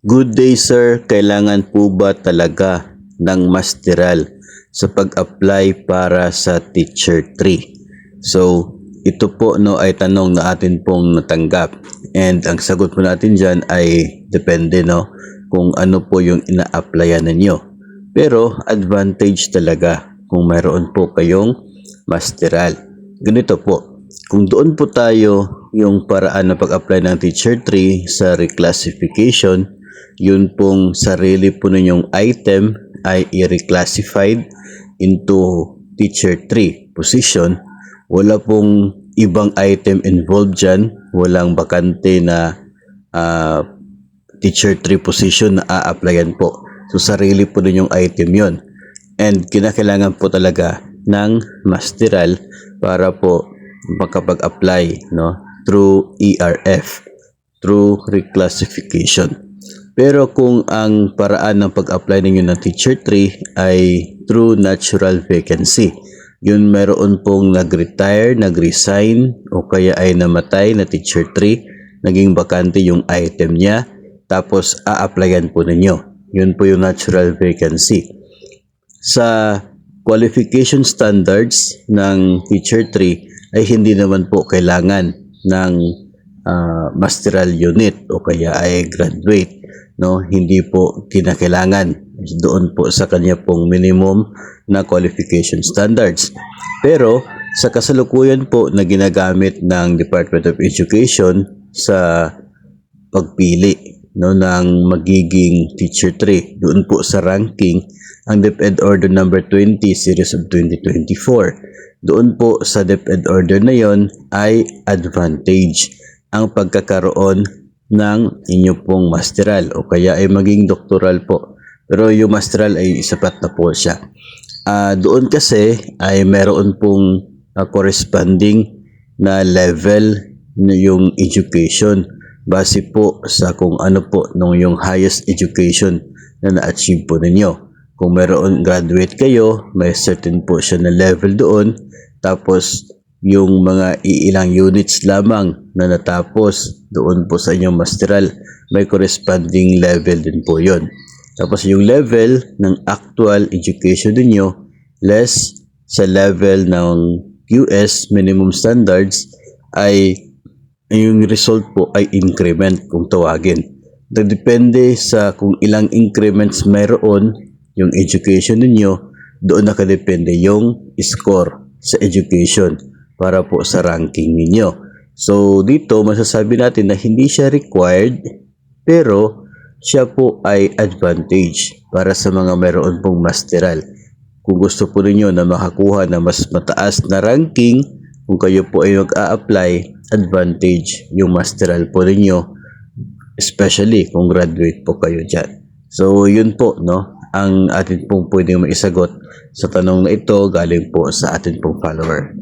Good day sir, kailangan po ba talaga ng masteral sa pag-apply para sa Teacher 3? So, ito po no ay tanong na atin pong natanggap. And ang sagot po natin dyan ay depende no kung ano po yung ina-applyan ninyo. Pero advantage talaga kung mayroon po kayong masteral. Ganito po, kung doon po tayo yung paraan na pag-apply ng Teacher 3 sa reclassification, yun pong sarili po ninyong item ay i-reclassified into Teacher 3 position. Wala pong ibang item involved dyan. Walang bakante na Teacher 3 position na a-applyan po. So, sarili po ninyong item yon. And kinakailangan po talaga ng masteral para po makapag-apply no, through ERF, through reclassification. Pero kung ang paraan ng pag-apply ninyo ng Teacher 3 ay through natural vacancy, yun meron pong nag-retire, nag-resign o kaya ay namatay na Teacher 3, naging bakante yung item niya, tapos a-applyan po ninyo. Yun po yung natural vacancy. Sa qualification standards ng Teacher 3 ay hindi naman po kailangan ng masteral unit o kaya ay graduate. No, hindi po kinakailangan doon po sa kanya pong minimum na qualification standards. Pero sa kasalukuyan po na ginagamit ng Department of Education sa pagpili no ng magiging Teacher 3, doon po sa ranking ang DepEd Order number 20 series of 2024. Doon po sa DepEd Order na yon ay advantage ang pagkakaroon ng inyo pong masteral o kaya ay maging doctoral po. Pero yung masteral ay sapat na po siya. Doon kasi ay meron pong corresponding na level na yung education base po sa kung ano po nung yung highest education na na-achieve po ninyo. Kung meron graduate kayo, may certain po siya na level doon. Tapos yung mga ilang units lamang na natapos doon po sa inyong masteral, may corresponding level din po yon. Tapos yung level ng actual education niyo less sa level ng QS minimum standards ay yung result po ay increment kung tawagin. Depende sa kung ilang increments mayroon yung education niyo, doon nakadepende yung score sa education para po sa ranking ninyo. So, dito masasabi natin na hindi siya required, pero siya po ay advantage para sa mga meron pong masteral. Kung gusto po ninyo na makakuha na mas mataas na ranking, kung kayo po ay mag-a-apply, advantage yung masteral po ninyo, especially kung graduate po kayo dyan. So, yun po, no? Ang atin pong pwedeng maisagot sa tanong na ito galing po sa atin pong follower.